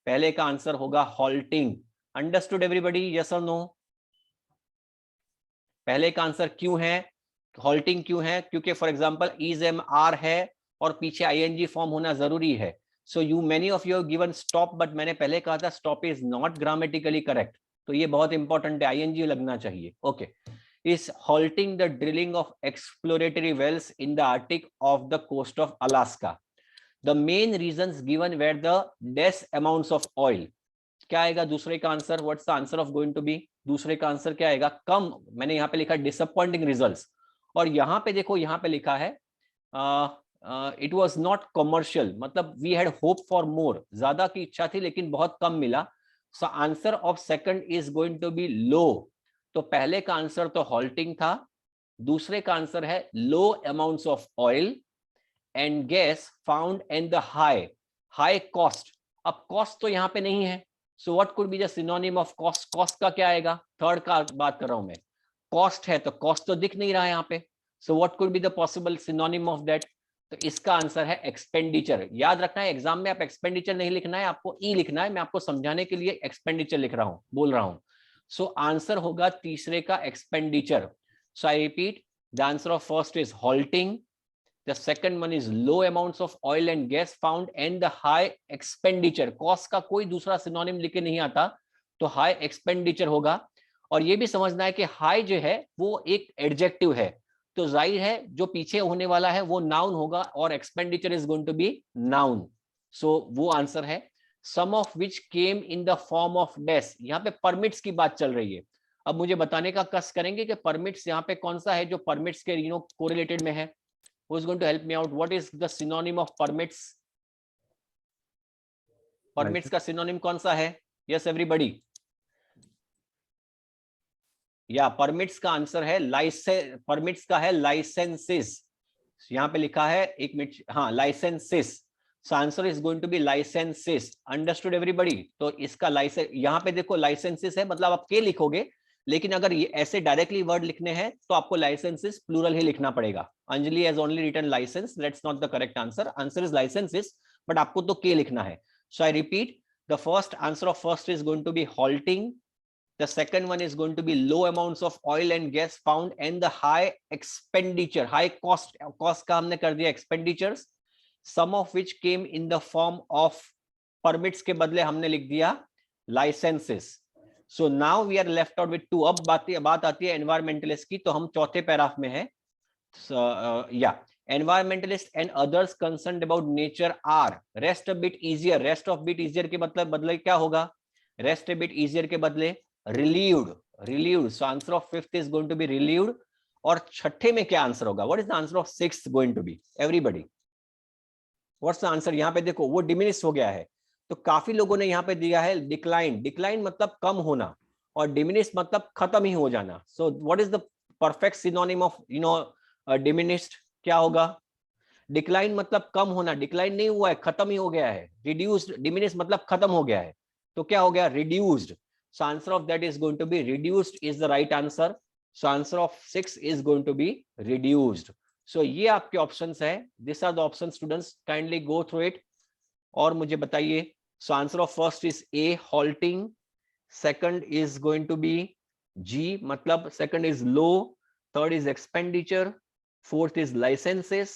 पहले का आंसर होगा हॉल्टिंग। Understood everybody? यस और नो? पहले का आंसर क्यों है हॉल्टिंग? क्यों है? क्योंकि for example is am are है और पीछे आईएनजी फॉर्म होना जरूरी है। So you many of you given stop, but मैंने पहले कहा था stop is not grammatically correct. तो ये बहुत इंपॉर्टेंट है, आईएनजी लगना चाहिए। Okay, is halting the drilling of exploratory wells in the Arctic off the coast of Alaska. The main reasons given were the less amounts of oil. क्या आएगा दूसरे का answer? What's the answer of going to be? दूसरे का answer क्या आएगा? कम। मैंने यहाँ पे लिखा डिसअपॉइंटिंग रिजल्ट्स। और यहाँ पे देखो, यहाँ पे लिखा है इट वॉज नॉट कमर्शियल, मतलब we had hope for more, ज्यादा की इच्छा थी लेकिन बहुत कम मिला। So answer of second is going to be low. तो पहले का आंसर तो हॉल्टिंग था, दूसरे का आंसर है low amounts of oil and gas found in the high cost. अब कॉस्ट तो यहाँ पे नहीं है, so what could be the synonym of cost? Cost का क्या आएगा? थर्ड का बात कर रहा हूं मैं, कॉस्ट है तो कॉस्ट तो दिख नहीं रहा है यहाँ पे, सो what could be the possible synonym of that? तो इसका आंसर है एक्सपेंडिचर। याद रखना है, एग्जाम में आप एक्सपेंडिचर नहीं लिखना है, आपको ई लिखना है। मैं आपको समझाने के लिए एक्सपेंडिचर लिख रहा हूं, बोल रहा हूं। सो आंसर होगा तीसरे का expenditure. So I repeat, the answer of first is halting, the second one is low amounts of oil and gas found and the high expenditure। cost का कोई दूसरा सिनोनिम लिखे नहीं आता, तो high expenditure होगा। और ये भी समझना है कि high जो है वो एक एडजेक्टिव है, तो जाहिर है जो पीछे होने वाला है वो नाउन होगा, और expenditure is going to be noun। so वो आंसर है। some of which came in the form of dash, यहाँ पे परमिट्स की बात चल रही है। अब मुझे बताने का कष्ट करेंगे कि परमिट्स यहाँ पे कौन सा है जो परमिट्स के कोरिलेटेड में है। Who is going to help me out? What is the synonym of permits? Permits का synonym कौन सा है? Yes, everybody. या permits का आंसर है लाइसेंस, permits का है licenses। यहाँ पे लिखा है, एक मिनट, हाँ, licenses। So answer is going to be licenses. Understood everybody? तो इसका लाइसेंस, यहाँ पे देखो licenses है, मतलब आप के लिखोगे, लेकिन अगर ये ऐसे डायरेक्टली वर्ड लिखने हैं तो आपको लाइसेंसेस प्लूरल ही लिखना पड़ेगा। Anjali has only written license, that's not the correct answer. Answer is licenses, but आपको तो के लिखना है। So I repeat, the first answer of first is going to be halting, the second one is going to be low amounts of oil and gas found and the high expenditure, high cost का हमने कर दिया expenditures, some of which came in the form of permits के बदले हमने लिख दिया licenses। So now we are left out with two। अब बात आती है environmentalist की, तो हम चौथे पैराग्राफ में है। environmentalist and others concerned about nature are rest a bit easier। rest of bit easier के मतलब बदले क्या होगा? rest a bit easier के बदले relieved। so answer of fifth is going to be relieved। और छठे में क्या आंसर होगा? what is the answer of sixth going to be? everybody what's the answer? यहाँ पे देखो वो डिमिनिश हो गया है, तो काफी लोगों ने यहाँ पे दिया है डिक्लाइन मतलब कम होना, और डिमिनिश मतलब खत्म ही हो जाना। So what is the perfect synonym of diminished? क्या होगा? डिक्लाइन मतलब कम होना, डिक्लाइन नहीं हुआ है, खत्म ही हो गया है। रिड्यूस्ड, डिमिनिश मतलब खत्म हो गया है, तो क्या हो गया? Reduced. So answer of that is going to be reduced is the right answer. So answer of 6 is going to be reduced. सो ये आपके ऑप्शंस है, this are the option students, kindly go through it और मुझे बताइए। So answer of first is a halting, second is going to be जी, मतलब second is low, third is expenditure, fourth is licenses,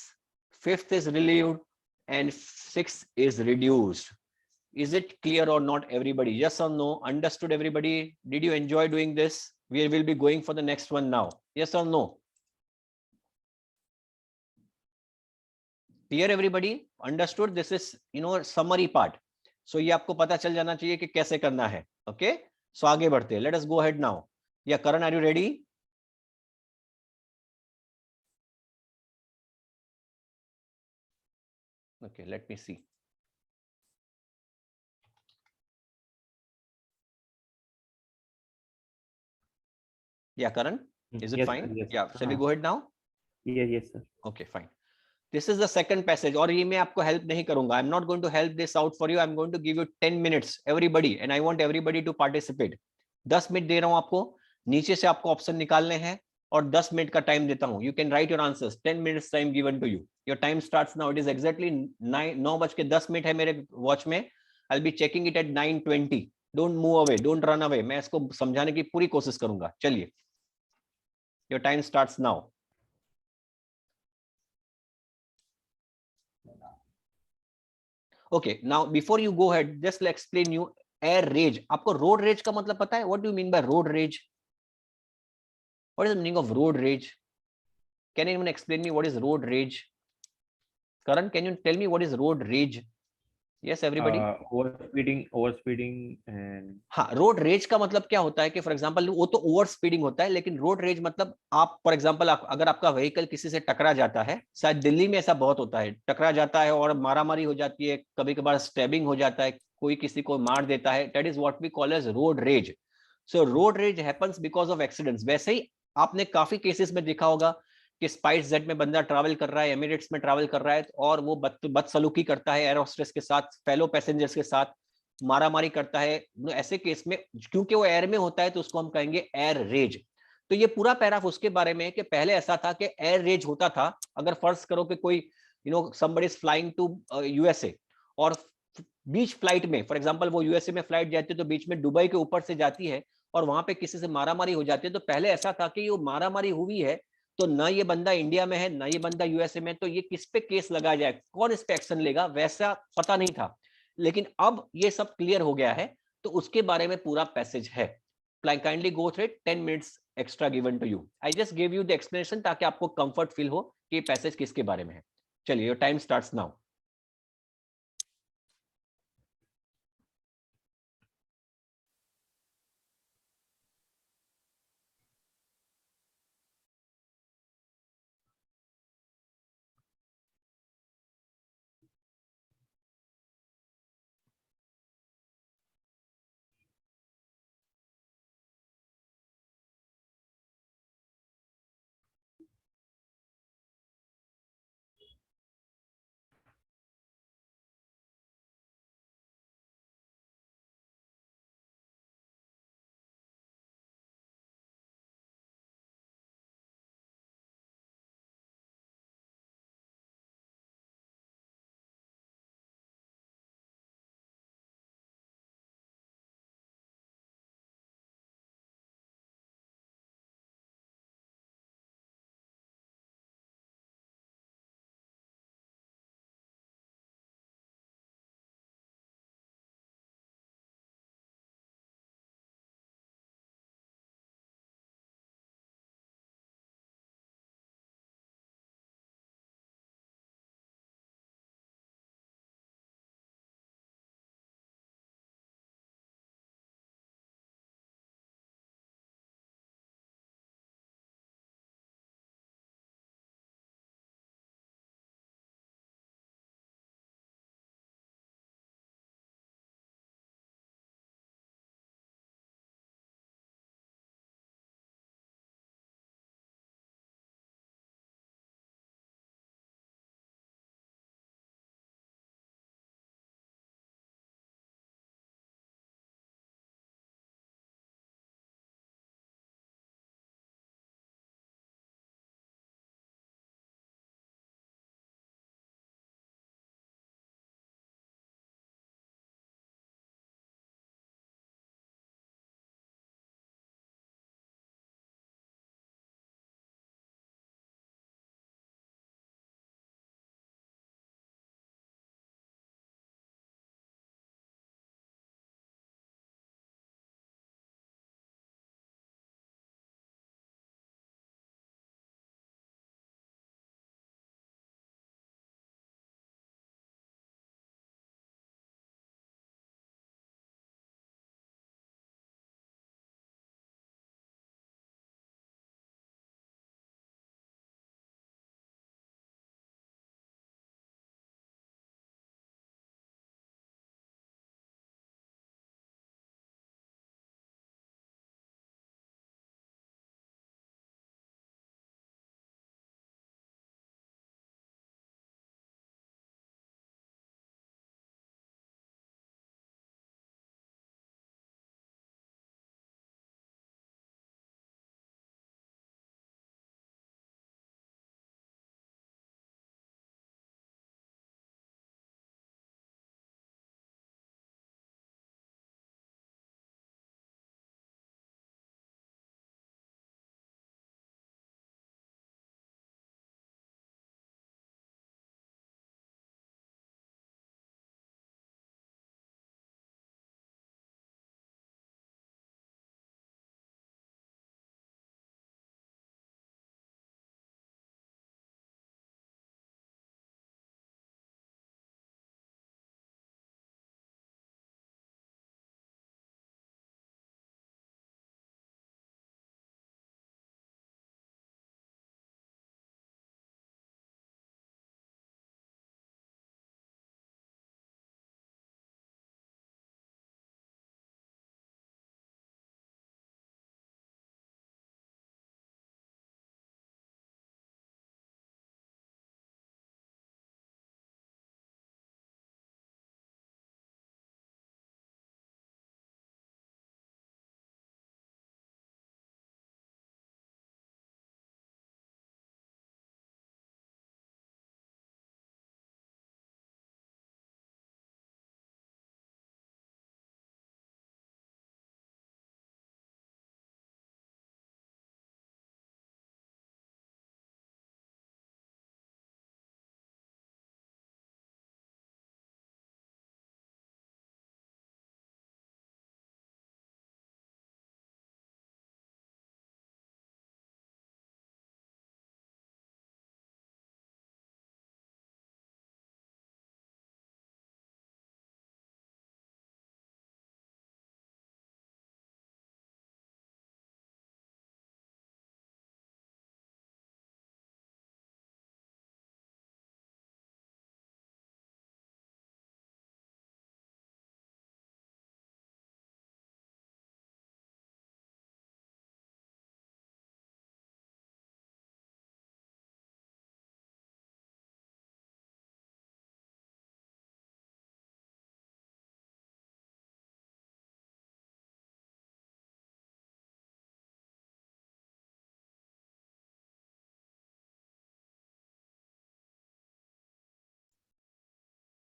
fifth is relieved, and sixth is reduced. Is it clear or not everybody? Yes or no? Understood everybody? Did you enjoy doing this? We will be going for the next one now. Yes or no? Clear everybody? Understood? This is summary part. So ये आपको पता चल जाना चाहिए कि कैसे करना है। Okay? So आगे बढ़ते हैं। Let us go ahead now. Yeah, Karan, are you ready? Okay, let me see. Yeah, Karan, is it yes, fine? Yes. Yeah, shall we go ahead now? Yes, sir. Okay, fine. This is the second passage, और ये मैं आपको help नहीं करूंगा। I'm not going to help this out for you. I'm going to give you 10 minutes, everybody, and I want everybody to participate. 10 minute दे रहा हूँ आपको, नीचे से आपको ऑप्शन निकालने हैं, और 10 मिनट का टाइम देता हूँ। You can write your answers. 10 minutes time given to you. Your time starts now. It is exactly 9:10 है मेरे वॉच में। I'll be checking it at 9:20. Don't move away. Don't run away. मैं इसको समझाने की पूरी कोशिश करूंगा। चलिए, your time starts now. Okay, now before you go ahead, just let explain you air rage। आपको road rage का मतलब पता है? What do you mean by road rage? What is the meaning of road rage? Can anyone explain me what is road rage? Karan, can you tell me what is road rage? Yes everybody. Over speeding and हाँ, road rage का मतलब क्या होता है कि for example वो तो over speeding होता है, लेकिन रोड रेज मतलब आप फॉर एग्जांपल अगर आपका व्हीकल किसी से टकरा जाता है, शायद दिल्ली में ऐसा बहुत होता है, टकरा जाता है और मारामारी हो जाती है, कभी कभार स्टैबिंग हो जाता है, कोई किसी को मार देता है, that is what we call as road rage. So road rage happens because of accidents. वैसे ही आपने काफी केसेस में देखा होगा कि स्पाइस जेट में बंदा ट्रैवल कर रहा है, एमिरेट्स में ट्रैवल कर रहा है, और वो बदसलूकी करता है एयर होस्टेस के साथ, फेलो पैसेंजर्स के साथ, मारामारी करता है। ऐसे केस में क्योंकि वो एयर में होता है तो उसको हम कहेंगे एयर रेज। तो ये पूरा पैराफ उसके बारे में है कि पहले ऐसा था कि एयर रेज होता था। अगर फर्ज करो कि कोई somebody is flying to USA, और बीच फ्लाइट में फॉर एग्जांपल वो यूएसए में फ्लाइट जाती है तो बीच में दुबई के ऊपर से जाती है और वहां पे किसी से मारामारी हो जाती है, तो पहले ऐसा था कि ये मारामारी हुई है तो ना ये बंदा इंडिया में है ना ये बंदा यूएसए में, तो ये किस पे केस लगाया जाए, कौन इस पे एक्शन लेगा, वैसा पता नहीं था। लेकिन अब ये सब क्लियर हो गया है, तो उसके बारे में पूरा पैसेज है। Kindly go through it, 10 minutes extra given to you. I just give you the explanation ताकि आपको कंफर्ट फील हो कि पैसेज किसके बारे में है। चलिए, योर टाइम स्टार्ट्स नाउ।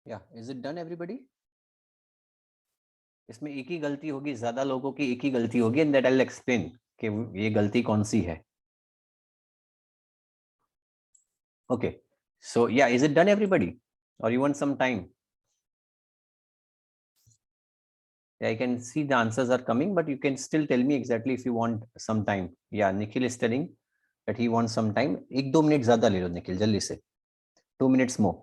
या इज इट डन एवरीबॉडी? इसमें एक ही गलती होगी, ज्यादा लोगों की एक ही गलती होगी, and that I will explain कि ये गलती कौन सी है. Okay, so yeah, is it done everybody, or you want some time? Yeah, I can see the answers are coming, but you can still tell me exactly if you want some time. Yeah, Nikhil is telling that he wants some time. 1-2 minute ज्यादा ले लो निखिल, जल्दी से. 2 minutes more.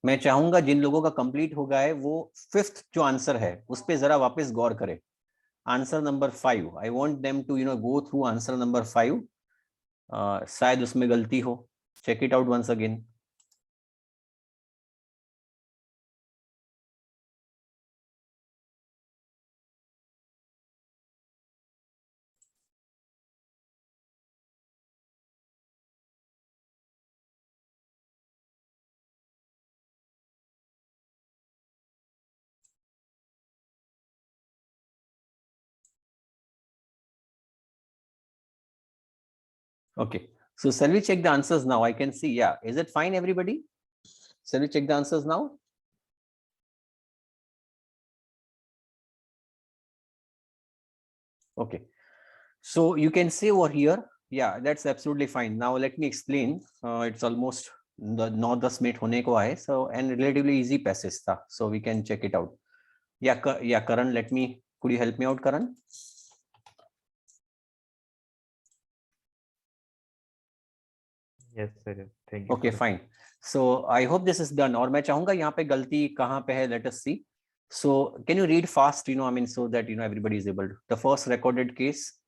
मैं चाहूंगा जिन लोगों का complete हो गया है वो 5th जो आंसर है उस पे जरा वापस गौर करें. Answer number 5, I want them to go through answer number 5. शायद उसमें गलती हो. Check it out once again. Okay, so shall we check the answers now? I can see, yeah. Is it fine, everybody? Shall we check the answers now? Okay, so you can see over here, yeah, that's absolutely fine. Now let me explain. It's almost the 9-10 minute होने को आए, so and relatively easy passage था, so we can check it out. Yeah, Karan, could you help me out, Karan? Yes sir, thank you. Okay, fine. So I hope this is done. और मैं चाहूंगा यहाँ पे गलती कहाँ पे है, let us see. So can you read fast, I mean, so that everybody is able to. The first recorded case.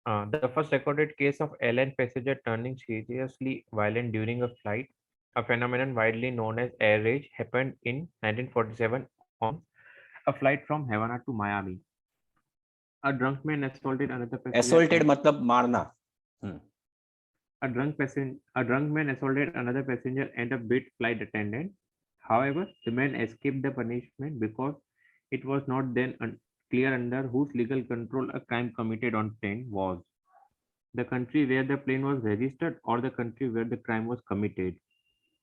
The first recorded case of airline passenger turning seriously violent during a flight, a phenomenon widely known as air rage, happened in 1947 on a flight from Havana to Miami. A drunk man assaulted another passenger. Assaulted मतलब मारना. A drunk man assaulted another passenger and a bit flight attendant. However, the man escaped the punishment because it was not then clear under whose legal control a crime committed on plane was: the country where the plane was registered or the country where the crime was committed.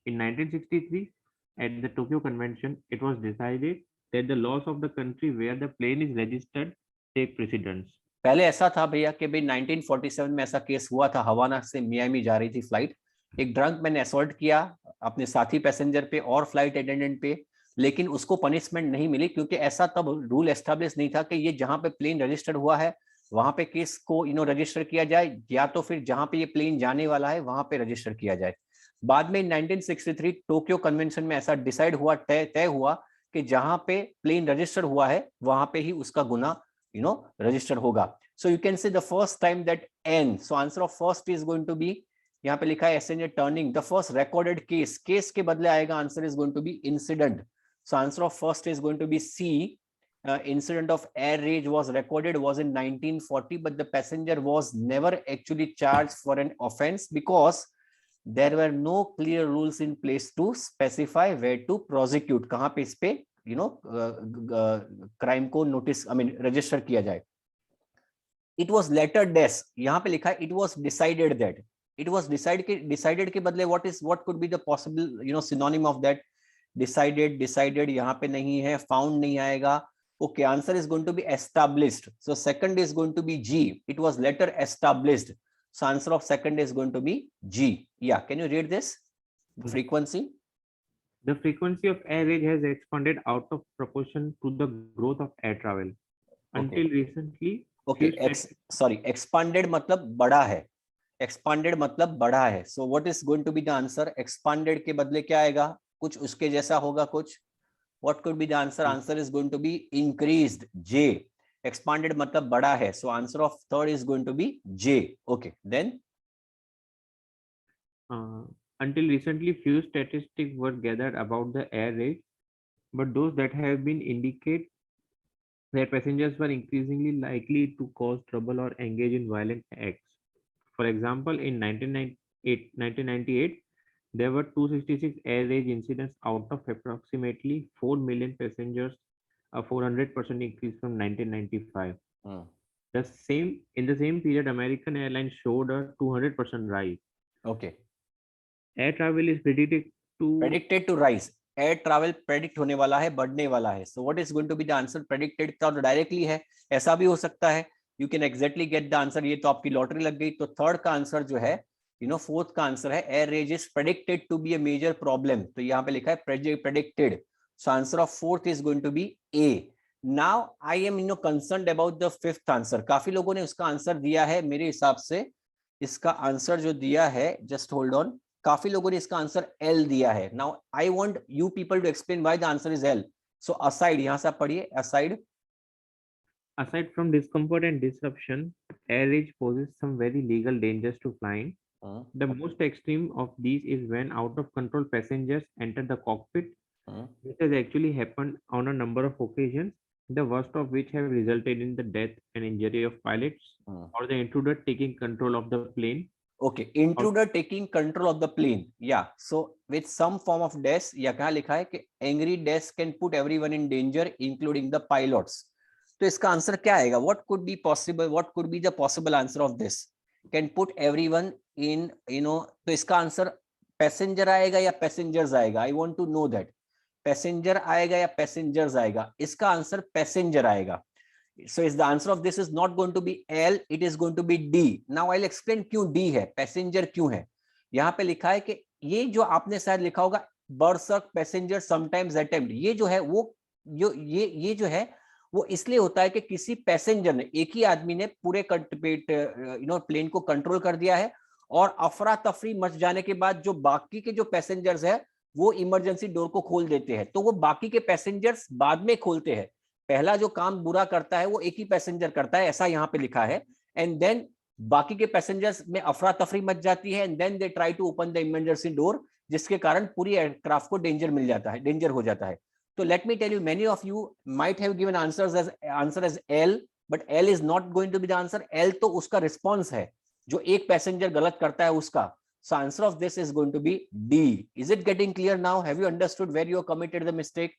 In 1963, at the Tokyo Convention, it was decided that the laws of the country where the plane is registered take precedence. पहले ऐसा था भैया कि भाई 1947 में ऐसा case हुआ था, हवाना से मियामी जा रही थी फ्लाइट. एक ड्रंक मैन असॉल्ट किया अपने साथी पैसेंजर पे और फ्लाइट अटेंडेंट पे, लेकिन उसको पनिशमेंट नहीं मिली क्योंकि ऐसा तब रूल एस्टेब्लिश नहीं था कि ये जहां पे प्लेन रजिस्टर्ड हुआ है वहां पे केस को रजिस्टर किया जाए, या तो फिर जहां पे ये प्लेन जाने वाला है वहां पे रजिस्टर किया जाए. बाद में 1963 टोक्यो कन्वेंशन में ऐसा डिसाइड हुआ, तय हुआ कि जहां पे प्लेन रजिस्टर हुआ है वहां पे ही उसका गुना रजिस्टर होगा. So you can say the first time that N, so answer of first is going to be, यहाँ पे लिखा है passenger turning, the first recorded case के बदले आएगा answer is going to be incident. So answer of first is going to be C. Incident of air rage was recorded was in 1940, but the passenger was never actually charged for an offense because there were no clear rules in place to specify where to prosecute, कहाँ पे इस पे crime को notice register किया जाए. It was later death, यहाँ पे लिखा है it was decided that. It was decided के बदले what could be the possible synonym of that? Decided यहाँ पे नहीं है, found नहीं आएगा. Okay, answer is going to be established. So second is going to be G. It was later established. So answer of second is going to be G. Yeah, can you read this? The frequency. The frequency of air rage has expanded out of proportion to the growth of air travel. Until recently. Okay, expanded मतलब बड़ा है. Expanded मतलब बड़ा है. So what is going to be the answer? Expanded के बदले क्या आएगा? कुछ उसके जैसा होगा कुछ. What could be the answer? Answer is going to be increased. J. Expanded मतलब बड़ा है. So answer of third is going to be J. Okay, then. Until recently, few statistics were gathered about the air rate, but those that have been indicate that passengers were increasingly likely to cause trouble or engage in violent acts. For example, in 1998, there were 266 air rage incidents out of approximately 4 million passengers, a 400% increase from 1995. The In the same period, American Airlines showed a 200% rise. Okay. Air travel is predicted to rise. Air travel predict होने वाला है, बढ़ने वाला है. So what is going to be the answer? Predicted तो directly है, ऐसा भी हो सकता है. You can exactly get the answer. ये तो आपकी लॉटरी लग गई. तो थर्ड का आंसर जो है, फोर्थ का आंसर है air rage is predicted to be a major problem. तो यहाँ पे लिखा है predicted. So answer of fourth is going to be A. Now I am concerned about the fifth answer. काफी लोगों ने उसका आंसर दिया है. मेरे हिसाब से इसका आंसर जो दिया है, जस्ट होल्ड ऑन, काफी लोगों ने इसका आंसर एल दिया है. Now I want you people to explain why the answer is L. So aside, यहां से आप पढ़िए. Aside from discomfort and disruption, air rage poses some very legal dangers to flying. The most extreme of these is when out of control passengers enter the cockpit. This has actually happened on a number of occasions, the worst of which have resulted in the death and injury of pilots or the intruder taking control of the plane. Okay, intruder taking control of the plane. Yeah, so with some form of death, या क्या लिखा है कि angry death can put everyone in danger, including the pilots. तो इसका answer क्या आएगा? What could be possible? What could be the possible answer of this? Can put everyone in, तो इसका आंसर पैसेंजर आएगा या पैसेंजर्स आएगा? I want to know that. Passenger आएगा या पैसेंजर्स आएगा? इसका आंसर पैसेंजर आएगा. So is the answer of this is not going to be L, it is going to be D. Now I'll explain क्यों D है, passenger क्यों है. यहाँ पे लिखा है कि ये जो आपने शायद लिखा होगा बर्सर्क पैसेंजर समटाइम्स अटेम्प्ट, ये जो है वो ये जो है वो इसलिए होता है कि किसी पैसेंजर ने, एक ही आदमी ने पूरे प्लेन को कंट्रोल कर दिया है और अफरा तफरी मच जाने के बाद जो बाकी के जो पैसेंजर्स है वो इमरजेंसी डोर को खोल देते हैं. तो वो बाकी के पैसेंजर्स बाद में खोलते हैं. पहला जो काम बुरा करता है वो एक ही पैसेंजर करता है, ऐसा यहाँ पे लिखा है. एंड देन बाकी के पैसेंजर्स में अफरा तफरी मच जाती है and then they try to open the emergency door, जिसके कारण पूरी एयरक्राफ्ट को डेंजर हो जाता है. तो let me tell you, many of you might have given answer as L, but L is not going to be the answer. L तो उसका रिस्पॉन्स है जो एक पैसेंजर गलत करता है उसका. So answer of this is going to be D. Is it getting clear now? Have you understood where you committed the mistake?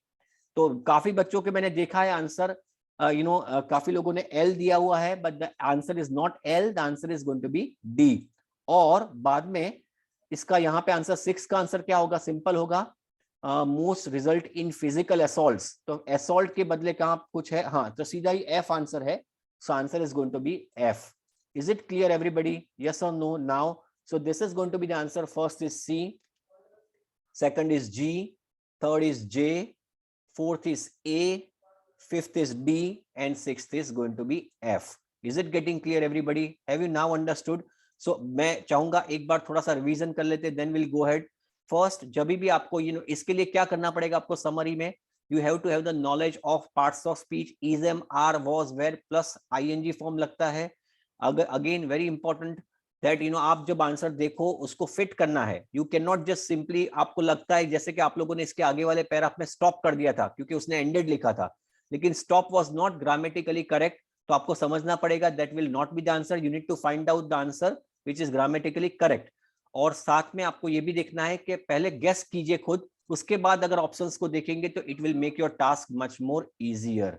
तो काफी बच्चों के मैंने देखा है आंसर, काफी लोगों ने L दिया हुआ है, but the answer is not L, the answer is going to be D. और बाद में इसका यहाँ पे आंसर 6 का आंसर क्या होगा? सिंपल होगा, most result in physical assaults. तो असॉल्ट के बदले कहाँ कुछ है? हाँ, तो सीधा ही F आंसर है. So answer is going to be F. Is it clear everybody? Yes or no? Now, so this is going to be the answer. First is C, second is G, third is J, fourth is A, fifth is D, and sixth is going to be F. Is it getting clear everybody? Have you now understood? So मैं चाहूंगा एक बार थोड़ा सा revision कर लेते, then we'll go ahead. First, जब भी आपको इसके लिए क्या करना पड़ेगा आपको समरी में, you have to have the knowledge of parts of speech. is, am, are, was, were plus ing form लगता है. अगेन वेरी इंपॉर्टेंट दैट आप जब आंसर देखो उसको फिट करना है. You can not just simply, आपको लगता है जैसे कि आप लोगों ने इसके आगे वाले पैराग्राफ में स्टॉप कर दिया था क्योंकि उसने एंडेड लिखा था, लेकिन stop was not grammatically correct. तो आपको समझना पड़ेगा that will not be the answer. You need to find out the answer which is grammatically correct. और साथ में आपको ये भी देखना है कि पहले गेस कीजिए खुद, उसके बाद अगर ऑप्शंस को देखेंगे तो it will make your task much more easier.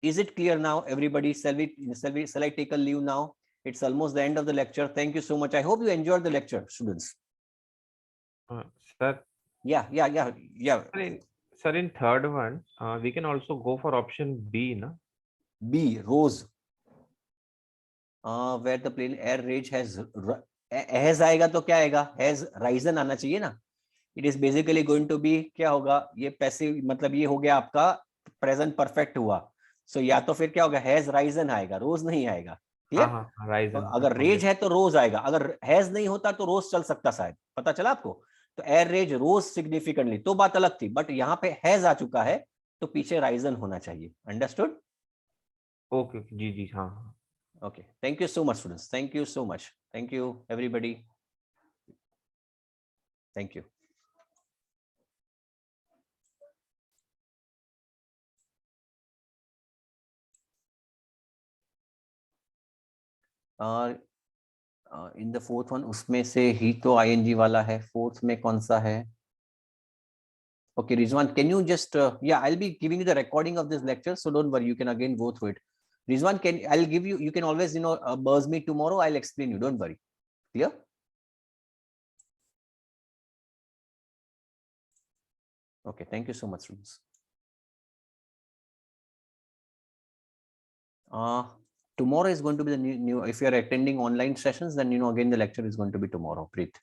Is it clear now everybody? Shall I take a leave now? It's almost the end of the lecture. Thank you so much. I hope you enjoyed the lecture, students. Sir. Yeah. Sir, in third one, we can also go for option B, na? B, rose. Where the plane air rage has आएगा तो क्या आएगा? Has risen आना चाहिए ना. It is basically going to be क्या होगा? ये पैसिव, मतलब ये हो गया आपका प्रेजेंट परफेक्ट हुआ. सो या तो फिर क्या होगा? हैज राइजन आएगा, रोज नहीं आएगा. क्लियर? तो अगर रेज है तो रोज आएगा, अगर हैज नहीं होता तो रोज चल सकता, शायद. पता चला आपको? तो एयर रेज रोज सिग्निफिकेंटली, तो बात अलग थी, बट यहाँ पे हैज आ चुका है तो पीछे राइजन होना चाहिए. अंडरस्टूड? ओके जी हाँ. Okay, thank you so much students. Thank you so much. Thank you everybody. Thank you. In the fourth one, उसमें से ही तो आईएनजी वाला है. फोर्थ में कौन सा है? Okay, Rizwan, can you just yeah, I'll be giving you the recording of this lecture, so don't worry, you can again go through it. Rizwan, I'll give you, you can always, buzz me tomorrow. I'll explain you. Don't worry. Clear? Okay. Thank you so much, students. Tomorrow is going to be the new, if you are attending online sessions, then, again, the lecture is going to be tomorrow. Preet.